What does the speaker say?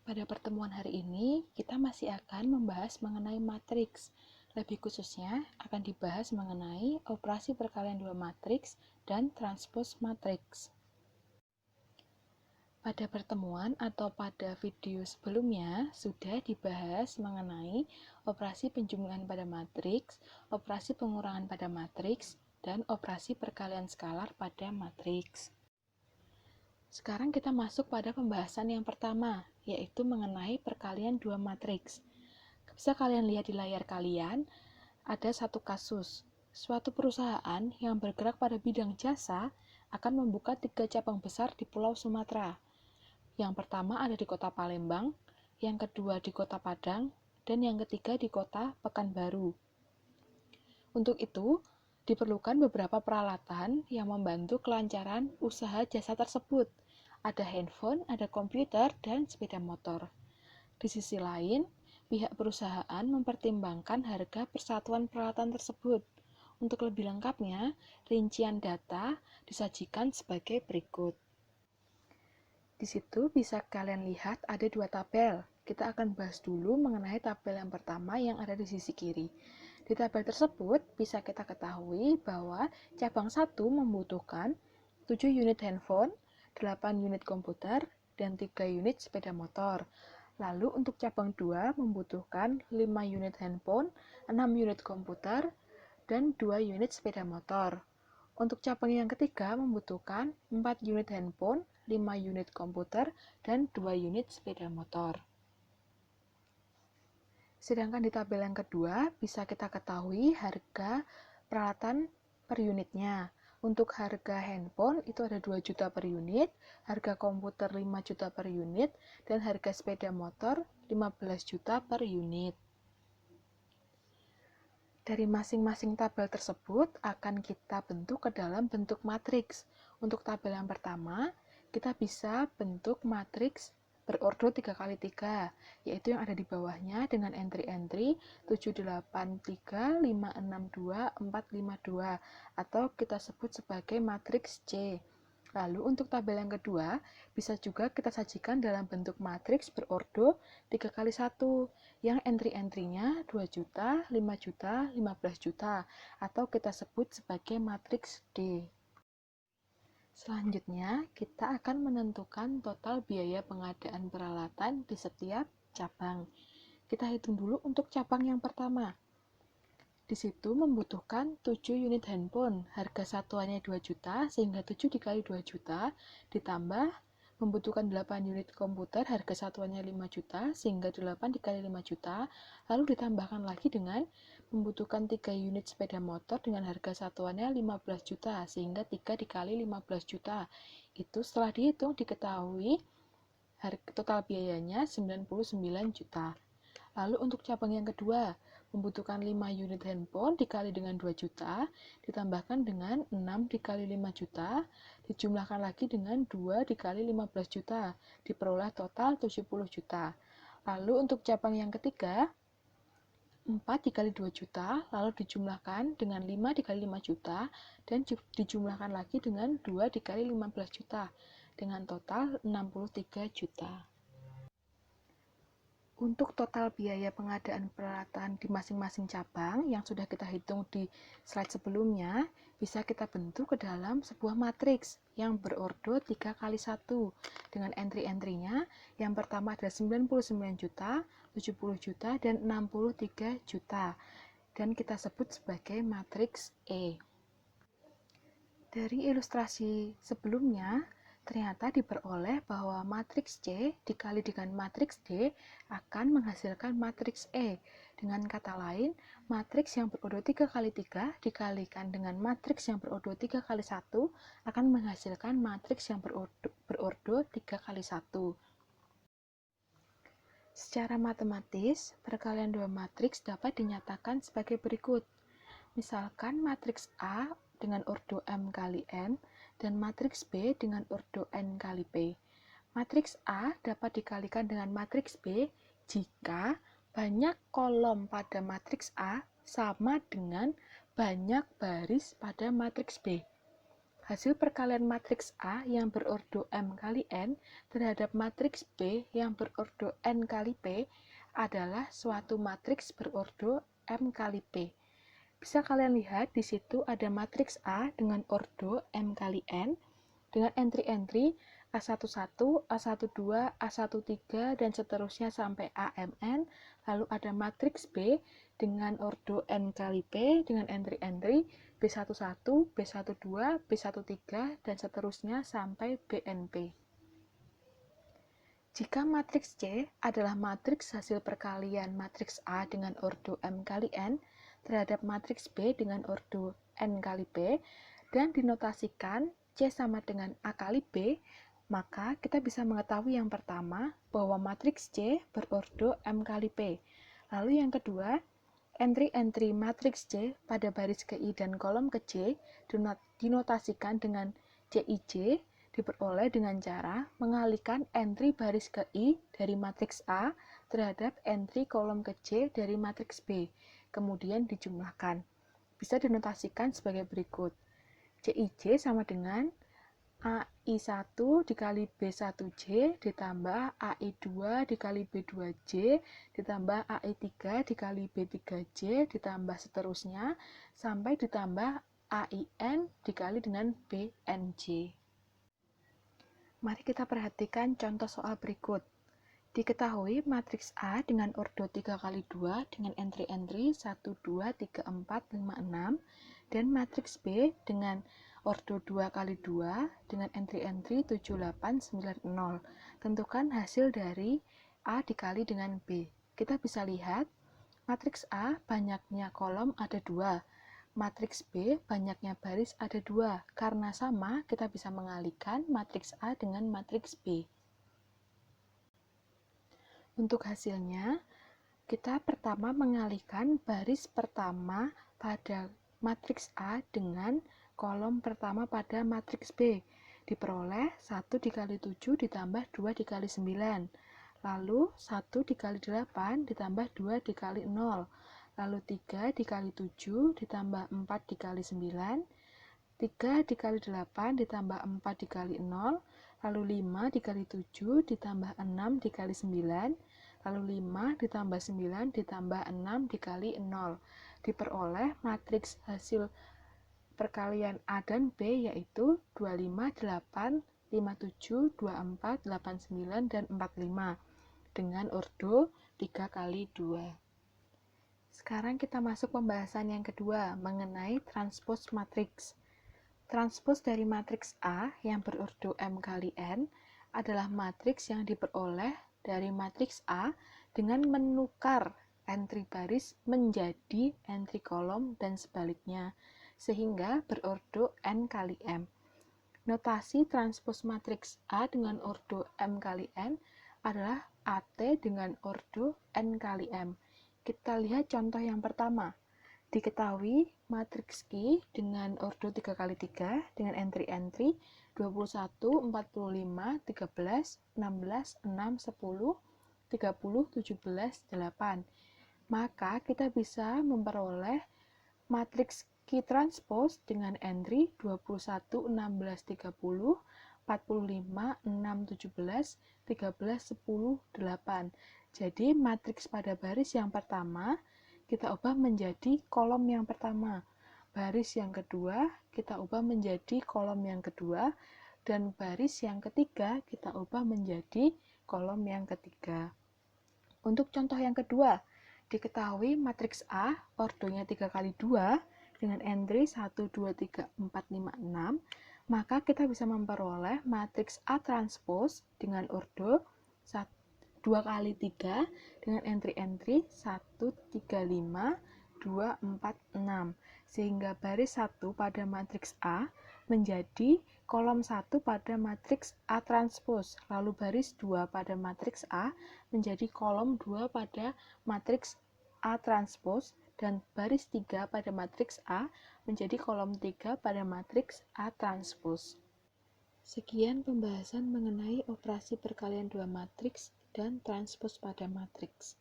Pada pertemuan hari ini, kita masih akan membahas mengenai matriks. Lebih khususnya, akan dibahas mengenai operasi perkalian dua matriks dan transpose matriks. Pada pertemuan atau pada video sebelumnya, sudah dibahas mengenai operasi penjumlahan pada matriks, operasi pengurangan pada matriks, dan operasi perkalian skalar pada matriks. Sekarang kita masuk pada pembahasan yang pertama, yaitu mengenai perkalian dua matriks. Bisa kalian lihat di layar kalian, ada satu kasus. Suatu perusahaan yang bergerak pada bidang jasa akan membuka 3 cabang besar di Pulau Sumatera. Yang pertama ada di kota Palembang, yang kedua di kota Padang, dan yang ketiga di kota Pekanbaru. Untuk itu, diperlukan beberapa peralatan yang membantu kelancaran usaha jasa tersebut. Ada handphone, ada komputer, dan sepeda motor. Di sisi lain, pihak perusahaan mempertimbangkan harga persatuan peralatan tersebut. Untuk lebih lengkapnya, rincian data disajikan sebagai berikut. Di situ bisa kalian lihat ada 2 tabel. Kita akan bahas dulu mengenai tabel yang pertama yang ada di sisi kiri. Di tabel tersebut bisa kita ketahui bahwa cabang 1 membutuhkan 7 unit handphone, 8 unit komputer, dan 3 unit sepeda motor. Lalu untuk cabang 2 membutuhkan 5 unit handphone, 6 unit komputer, dan 2 unit sepeda motor. Untuk cabang yang ketiga membutuhkan 4 unit handphone, 5 unit komputer, dan 2 unit sepeda motor. Sedangkan di tabel yang kedua bisa kita ketahui harga peralatan per unitnya. Untuk harga handphone itu ada 2 juta per unit, harga komputer 5 juta per unit, dan harga sepeda motor 15 juta per unit. Dari masing-masing tabel tersebut akan kita bentuk ke dalam bentuk matriks. Untuk tabel yang pertama, kita bisa bentuk matriks berordo 3x3, yaitu yang ada di bawahnya dengan entry-entry 783, 562, 452, atau kita sebut sebagai matriks C. Lalu untuk tabel yang kedua, bisa juga kita sajikan dalam bentuk matriks berordo 3x1, yang entry-entry-nya 2 juta, 5 juta, 15 juta, atau kita sebut sebagai matriks D. Selanjutnya, kita akan menentukan total biaya pengadaan peralatan di setiap cabang. Kita hitung dulu untuk cabang yang pertama. Di situ membutuhkan 7 unit handphone, harga satuannya 2 juta, sehingga 7 dikali 2 juta, ditambah membutuhkan 8 unit komputer, harga satuannya 5 juta, sehingga 8 dikali 5 juta, lalu ditambahkan lagi dengan membutuhkan 3 unit sepeda motor dengan harga satuannya 15 juta, sehingga 3 dikali 15 juta. Itu setelah dihitung diketahui total biayanya 99 juta. Lalu untuk cabang yang kedua, membutuhkan 5 unit handphone dikali dengan 2 juta, ditambahkan dengan 6 dikali 5 juta, dijumlahkan lagi dengan 2 dikali 15 juta, diperoleh total 70 juta. Lalu untuk cabang yang ketiga, 4 dikali 2 juta, lalu dijumlahkan dengan 5 dikali 5 juta, dan dijumlahkan lagi dengan 2 dikali 15 juta, dengan total 63 juta. Untuk total biaya pengadaan peralatan di masing-masing cabang yang sudah kita hitung di slide sebelumnya, bisa kita bentuk ke dalam sebuah matriks yang berordo 3x1 dengan entry-entry-nya. Yang pertama ada 99 juta, 70 juta, dan 63 juta. Dan kita sebut sebagai matriks E. Dari ilustrasi sebelumnya, ternyata diperoleh bahwa matriks C dikali dengan matriks D akan menghasilkan matriks E. Dengan kata lain, matriks yang berordo 3x3 dikalikan dengan matriks yang berordo 3x1 akan menghasilkan matriks yang berordo 3x1. Secara matematis, perkalian dua matriks dapat dinyatakan sebagai berikut. Misalkan matriks A dengan ordo M kali N dan matriks B dengan ordo N kali P. Matriks A dapat dikalikan dengan matriks B jika banyak kolom pada matriks A sama dengan banyak baris pada matriks B. Hasil perkalian matriks A yang berordo M kali N terhadap matriks B yang berordo N kali P adalah suatu matriks berordo M kali P. Bisa kalian lihat di situ ada matriks A dengan ordo M kali N dengan entry-entry A11, A12, A13, dan seterusnya sampai AMN. Lalu ada matriks B dengan ordo N kali P dengan entry-entry B11, B12, B13, dan seterusnya sampai BNP. Jika matriks C adalah matriks hasil perkalian matriks A dengan ordo M kali N terhadap matriks B dengan ordo N kali P dan dinotasikan C sama dengan A kali B, maka kita bisa mengetahui yang pertama bahwa matriks C berordo M kali P. Lalu yang kedua, entry-entry matriks C pada baris ke I dan kolom ke C dinotasikan dengan CIJ diperoleh dengan cara mengalihkan entry baris ke I dari matriks A terhadap entry kolom ke C dari matriks B, kemudian dijumlahkan. Bisa dinotasikan sebagai berikut. CIJ sama dengan AI1 dikali B1J ditambah AI2 dikali B2J ditambah AI3 dikali B3J ditambah seterusnya sampai ditambah AIN dikali dengan BNJ. Mari kita perhatikan contoh soal berikut. Diketahui matriks A dengan ordo 3 kali 2 dengan entry-entry 1, 2, 3, 4, 5, 6 dan matriks B dengan ordo 2 kali 2 dengan entry-entry 7, 8, 9, 0. Tentukan hasil dari A dikali dengan B. Kita bisa lihat, matriks A banyaknya kolom ada 2. Matriks B banyaknya baris ada 2. Karena sama, kita bisa mengalihkan matriks A dengan matriks B. Untuk hasilnya, kita pertama mengalihkan baris pertama pada matriks A dengan kolom pertama pada matriks B. Diperoleh 1 dikali 7 ditambah 2 dikali 9. Lalu 1 dikali 8 ditambah 2 dikali 0. Lalu 3 dikali 7 ditambah 4 dikali 9. 3 dikali 8 ditambah 4 dikali 0. Lalu 5 dikali 7 ditambah 6 dikali 9. Lalu 5 ditambah 9 ditambah 6 dikali 0. Diperoleh matriks hasil perkalian A dan B yaitu 25, 8, 57, 24, 89, dan 45 dengan ordo 3 kali 2. Sekarang kita masuk pembahasan yang kedua mengenai transpos matriks. Transpos dari matriks A yang berordo M kali N adalah matriks yang diperoleh dari matriks A dengan menukar entry baris menjadi entry kolom dan sebaliknya, sehingga berordo N kali M. Notasi transpos matriks A dengan ordo M kali N adalah AT dengan ordo N kali M. Kita lihat contoh yang pertama. Diketahui matriks Q dengan ordo 3 kali 3 dengan entry-entry 21, 45, 13, 16, 6, 10, 30, 17, 8. Maka kita bisa memperoleh matriks Q transpose dengan entry 21, 16, 30, 45, 6, 17, 13, 10, 8. Jadi matriks pada baris yang pertama kita ubah menjadi kolom yang pertama. Baris yang kedua kita ubah menjadi kolom yang kedua. Dan baris yang ketiga kita ubah menjadi kolom yang ketiga. Untuk contoh yang kedua, diketahui matriks A ordonya 3 kali 2 dengan entry 1, 2, 3, 4, 5, 6, maka kita bisa memperoleh matriks A transpose dengan ordo 2 kali 3 dengan entry-entry 1, 3, 5, 2, 4, 6. Sehingga baris 1 pada matriks A menjadi kolom 1 pada matriks A transpose. Lalu baris 2 pada matriks A menjadi kolom 2 pada matriks A transpose. Dan baris 3 pada matriks A menjadi kolom 3 pada matriks A transpose. Sekian pembahasan mengenai operasi perkalian dua matriks dan transpos pada matriks.